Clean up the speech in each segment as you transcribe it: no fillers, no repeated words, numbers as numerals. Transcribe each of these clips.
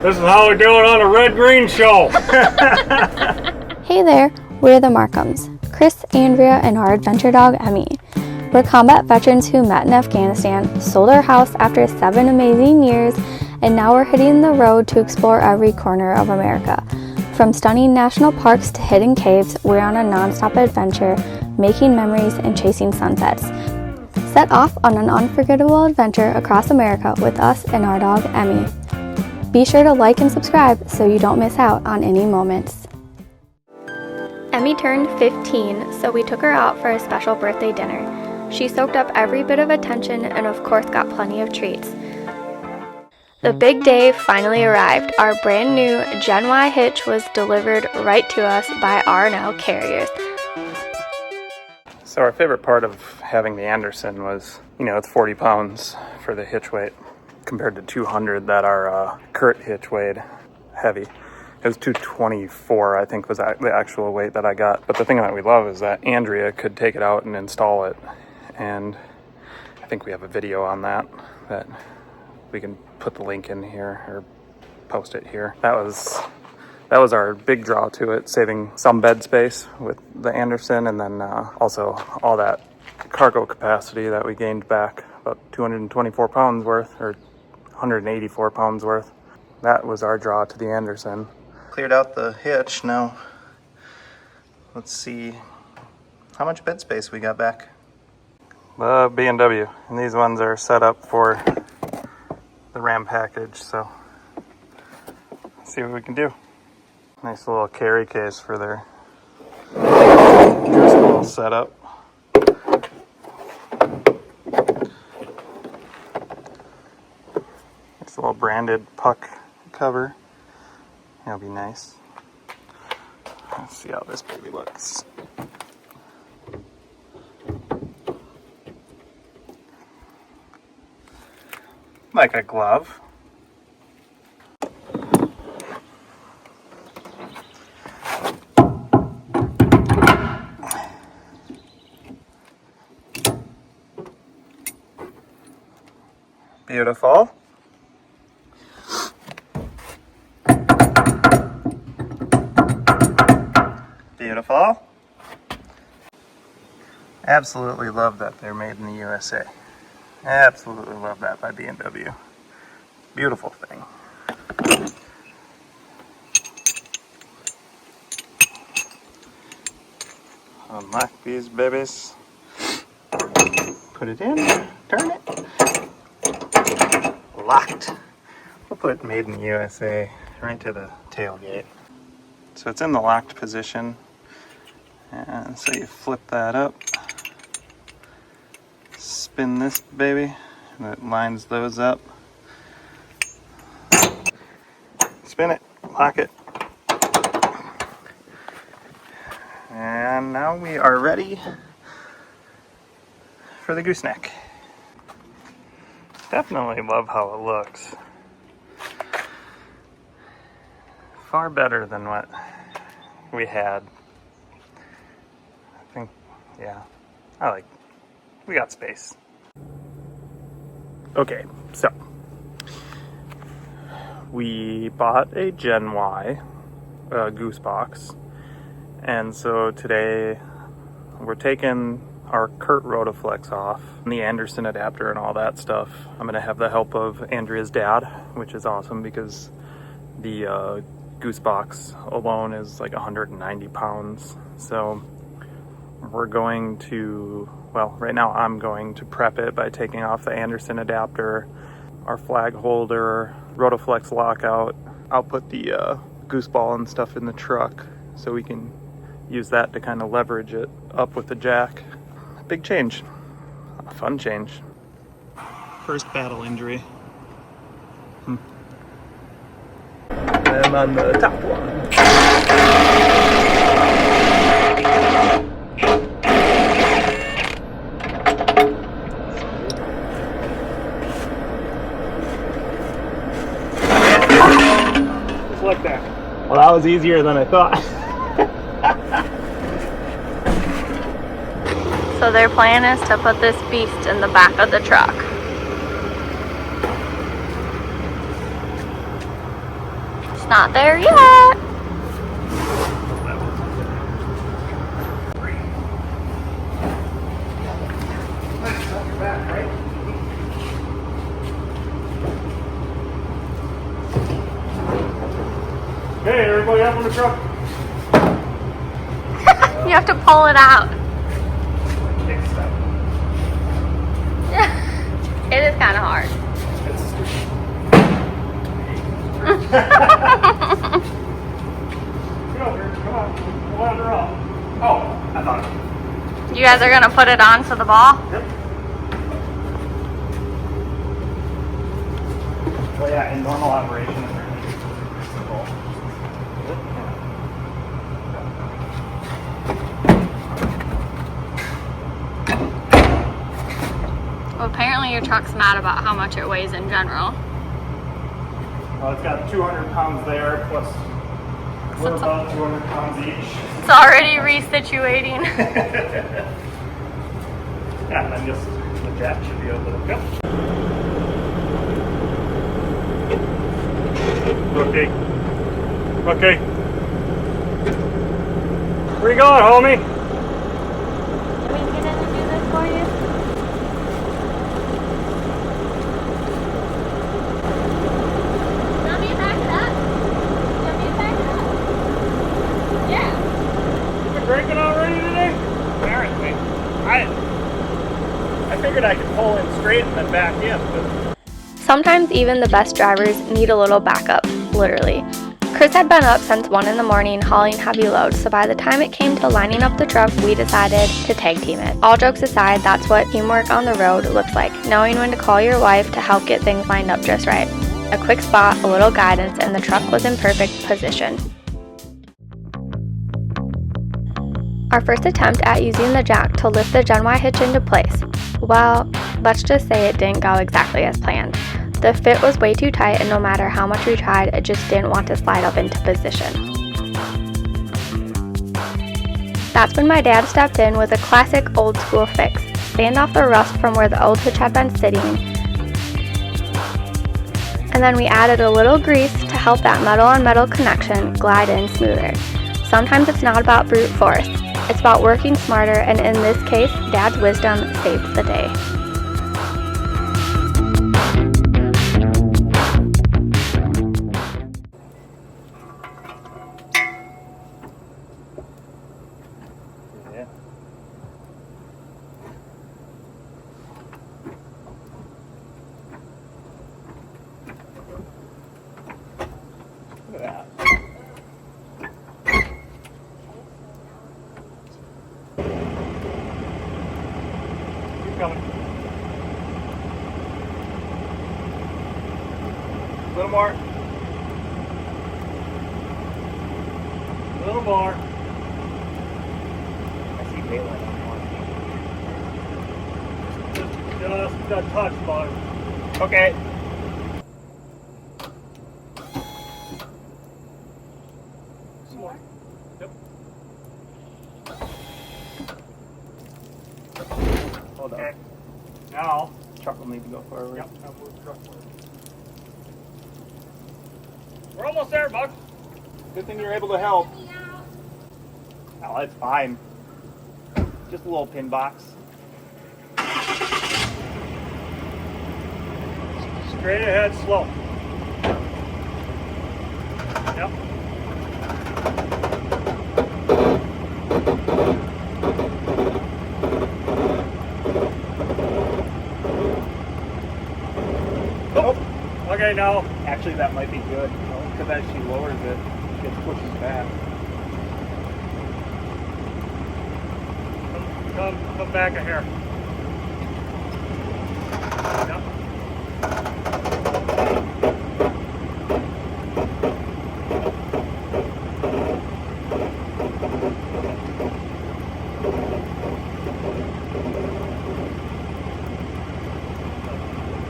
This is how we do it on a red-green show. Hey there, we're the Markhams, Chris, Andrea, and our adventure dog, Emmy. We're combat veterans who met in Afghanistan, sold our house after 7 amazing years, and now we're hitting the road to explore every corner of America. From stunning national parks to hidden caves, we're on a non-stop adventure, making memories and chasing sunsets. Set off on an unforgettable adventure across America with us and our dog, Emmy. Be sure to like and subscribe so you don't miss out on any moments. Emmy turned 15, so we took her out for a special birthday dinner. She soaked up every bit of attention and of course got plenty of treats. The big day finally arrived. Our brand new Gen-Y hitch was delivered right to us by our now carriers. So our favorite part of having the Andersen was, it's 40 pounds for the hitch weight compared to 200 that our Kurt hitch weighed heavy. It was 224, I think, was the actual weight that I got. But the thing that we love is that Andrea could take it out and install it. And I think we have a video on that we can put the link in here or post it here. That was our big draw to it, saving some bed space with the Andersen, and then also all that cargo capacity that we gained back, about 224 pounds worth, or 184 pounds worth. That was our draw to the Andersen. Cleared out the hitch. Now let's see how much bed space we got back. The B&W, and these ones are set up for the Ram package, so let's see what we can do. Nice little carry case for their Driscoll setup. It's a little branded puck cover. That'll be nice. Let's see how this baby looks. Like a glove. Beautiful. Beautiful. Absolutely love that they're made in the USA. Absolutely love that by B&W. Beautiful thing. Unlock these babies. Put it in, turn it. Locked. We'll put made in the USA right to the tailgate. So it's in the locked position. And so you flip that up. Spin this baby, and it lines those up. Spin it, lock it. And now we are ready for the gooseneck. Definitely love how it looks. Far better than what we had. I think, yeah, we got space. Okay, so we bought a Gen-Y goose box, and so today we're taking our Kurt Rotaflex off, and the Andersen adapter and all that stuff. I'm gonna have the help of Andrea's dad, which is awesome because the goose box alone is like 190 pounds. So we're going to, well, right now I'm going to prep it by taking off the Andersen adapter, our flag holder, Rotaflex lockout. I'll put the goose ball and stuff in the truck so we can use that to kind of leverage it up with the jack. Big change, a fun change. First battle injury. I'm on the top one. Just like that. Well, that was easier than I thought. So their plan is to put this beast in the back of the truck. not there yet. Okay, everybody up on the truck. You have to pull it out. It is kind of hard. Come on, let her off. Oh, I thought. You guys are gonna put it onto the ball? Yep. Well, yeah, in normal operation, it's really simple. Well, apparently your truck's mad about how much it weighs in general. Well, it's got 200 pounds there, plus we're about 200 pounds each. It's already resituating. Yeah, and then just the jack should be able to go. Okay. Okay. Where you going, homie? Can we get in and do this for you? Want me to back it up? Want me to back it up? Yeah. You been drinking already today? Apparently. I figured I could pull in straight and then back in, but... Sometimes even the best drivers need a little backup, literally. Chris had been up since 1 in the morning hauling heavy loads, so by the time it came to lining up the truck, we decided to tag team it. All jokes aside, that's what teamwork on the road looks like, knowing when to call your wife to help get things lined up just right. A quick spot, a little guidance, and the truck was in perfect position. Our first attempt at using the jack to lift the Gen-Y hitch into place, well, let's just say it didn't go exactly as planned. The fit was way too tight, and no matter how much we tried, it just didn't want to slide up into position. That's when my dad stepped in with a classic old school fix. Sand off the rust from where the old hitch had been sitting, and then we added a little grease to help that metal on metal connection glide in smoother. Sometimes it's not about brute force, it's about working smarter, and in this case, Dad's wisdom saved the day. Yeah. Look at that. Keep coming. A little more. A little more. I see daylight on one. Just a touch, bud. Okay. Some more. Yep. Hold okay. Now, truck will need to go forward. Yep, I'll move the truck forward. We're almost there, bud. Good thing you're able to help. Oh, that's fine. Just a little pin box. Straight ahead, slow. Yep. Oh, okay, now. Actually, that might be good, because as she lowers it, it pushes back. Come back a hair. Yep.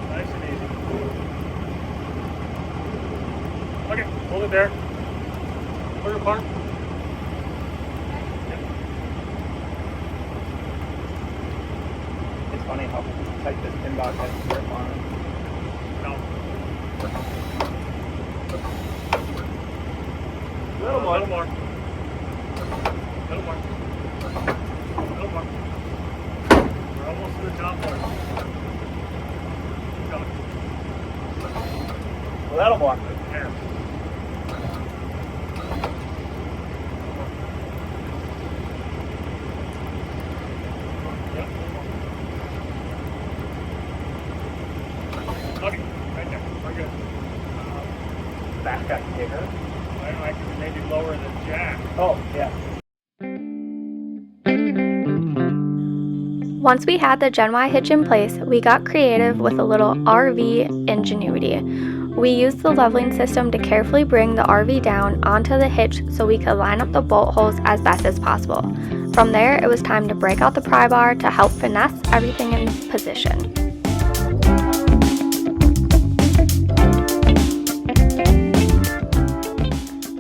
Nice and easy. Okay, hold it there. Put it apart. Funny how tight this pin box has to grip on it. No. Little more. Little more. Little more. Little more. We're almost to the top part. Keep going. A little more. There. Yep. Okay, right there. We're good. Back got bigger. I can maybe lower the jack. Oh, yeah. Once we had the Gen-Y hitch in place, we got creative with a little RV ingenuity. We used the leveling system to carefully bring the RV down onto the hitch so we could line up the bolt holes as best as possible. From there, it was time to break out the pry bar to help finesse everything in position.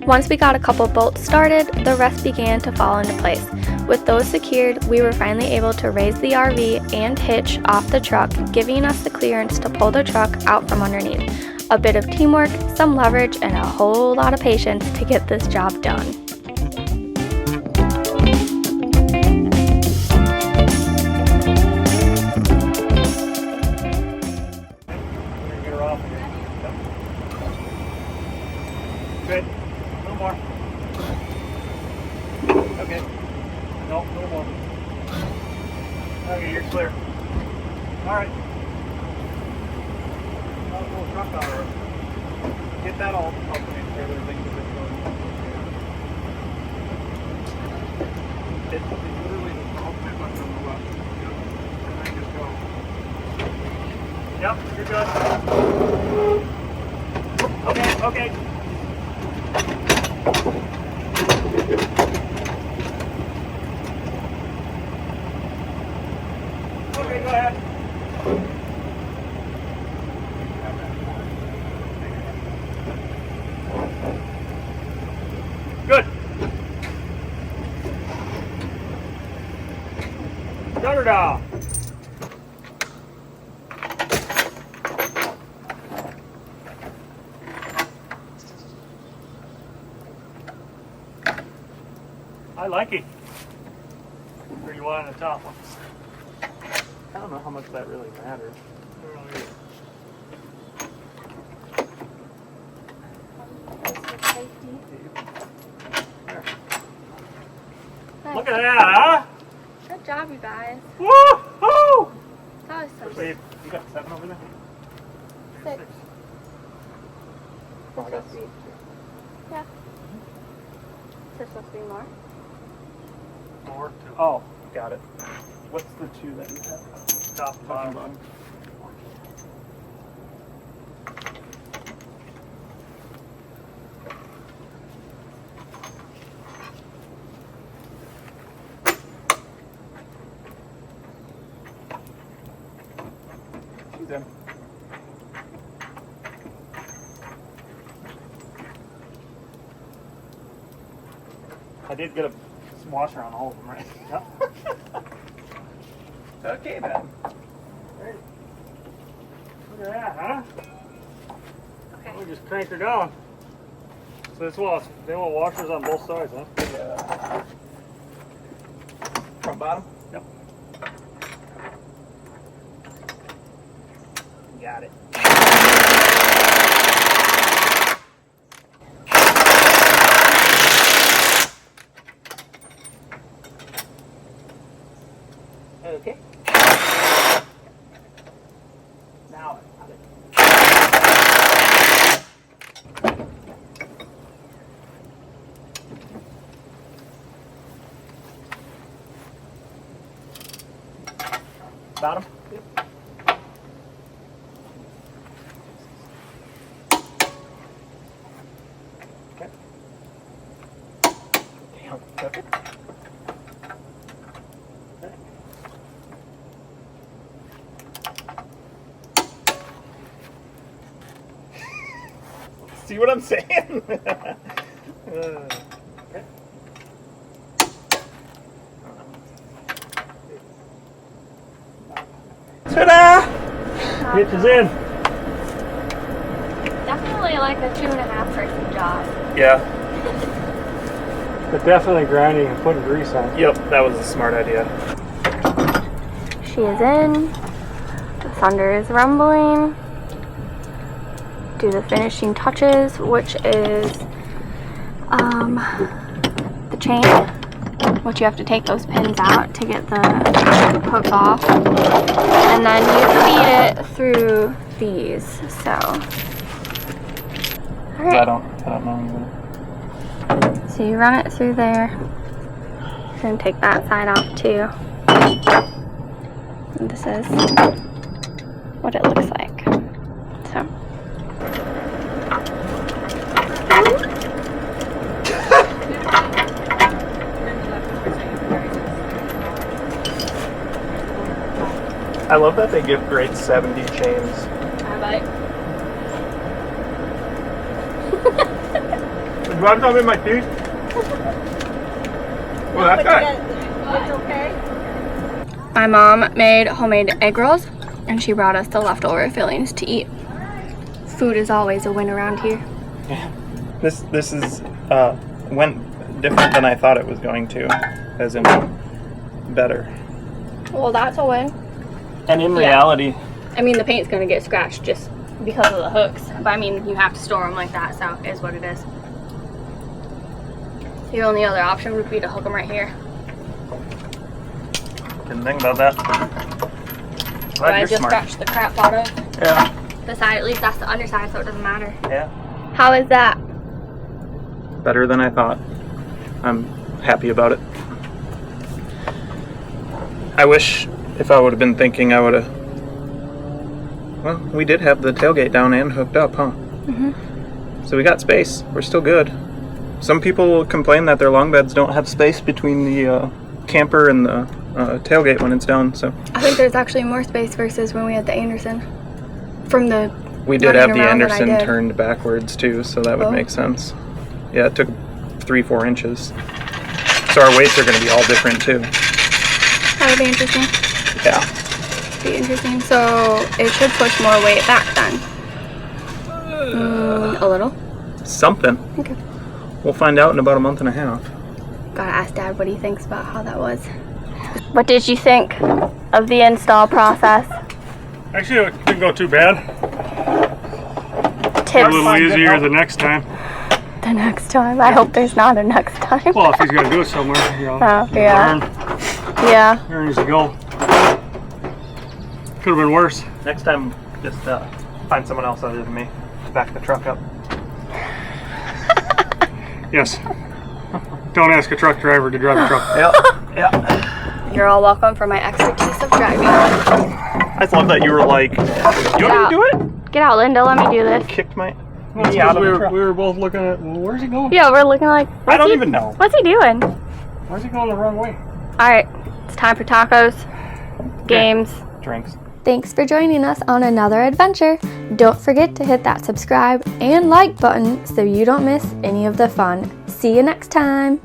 Once we got a couple bolts started, the rest began to fall into place. With those secured, we were finally able to raise the RV and hitch off the truck, giving us the clearance to pull the truck out from underneath. A bit of teamwork, some leverage, and a whole lot of patience to get this job done. Get her off here. Yep. Good. A little more. Okay. Nope, no more. Okay, you're clear. All right. I'll pull the truck out of her. Get that all up and together. It's literally the ultimate button on the left. Yep. And then just go. Yep, you're good. Okay, okay. Okay, go ahead. Good. Shut her down. I like it. Or you want on the top one? I don't know how much that really matters. Look at that, huh? Good job, you guys. Woo-hoo! That was so Wait, you got 7 over there? 6. Oh, I got Yeah. There's supposed to be more. 4, 2. Oh, got it. What's the 2 that you have? Top and bottom. She's in. I did get a washer on all of them, right? Yep. Okay then. Great. Look at that, huh? Okay. We just crank her down. So this was, they want washers on both sides, huh? Yeah. From bottom? Yep. Got it. Okay. Now I got it. Bottom? Yep. Okay. Damn, took it. See what I'm saying? Okay. Ta-da! Hitch is in. Definitely like a 2.5 person job. Yeah. But definitely grinding and putting grease on. Yep, that was a smart idea. She is in. The thunder is rumbling. Do the finishing touches, which is the chain, which you have to take those pins out to get the hook off, and then you feed it through these. So, all right. I don't know either. So you run it through there, and take that side off too. And this is what it looks like. So. I love that they give grade 70 chains. I like. Do I have something in my teeth? Well, that's good. It's okay. My mom made homemade egg rolls, and she brought us the leftover fillings to eat. Food is always a win around here. This is went different than I thought it was going to, as in better. Well, that's a win. And in reality, I mean, the paint's gonna get scratched just because of the hooks, but I mean, you have to store them like that, so it is what it is. The only other option would be to hook them right here. didn't think about that. So I just scratched the crap out of Yeah. the side. At least that's the underside, so it doesn't matter. Yeah. How is that? Better than I thought. I'm happy about it. I wish if I would have been thinking I would have... Well, we did have the tailgate down and hooked up, huh? Mm-hmm. So we got space. We're still good. Some people complain that their long beds don't have space between the camper and the tailgate when it's down, so... I think there's actually more space versus when we had the Andersen. From the... We did have the around that I Andersen did. turned backwards too, so that would Oh. make sense. Yeah, it took 3-4 inches. So our weights are going to be all different too. That would be interesting. Yeah. Be interesting. So it should push more weight back then. A little. Something. Okay. We'll find out in about a month and a half. Gotta ask Dad what he thinks about how that was. What did you think of the install process? Actually, it didn't go too bad. A Tips little easier the next time. the next time. I hope there's not a next time. Well, if he's gonna do it somewhere, you know. Oh, yeah. Yeah. Learn as you go. Could have been worse. Next time, just find someone else other than me to back the truck up. Yes. Don't ask a truck driver to drive a truck. Yeah. Yeah. You're all welcome for my expertise of driving. I just love that you were like, you want me to do it? Get out, Linda. Let me do this. Kicked my Well, it's knee out 'cause of we the were, truck. we were both looking at, well, where's he going? Yeah, we're looking like... I don't even know. What's he doing? Where's he going the wrong way? Alright, it's time for tacos, games. Drinks. Thanks for joining us on another adventure. Don't forget to hit that subscribe and like button so you don't miss any of the fun. See you next time.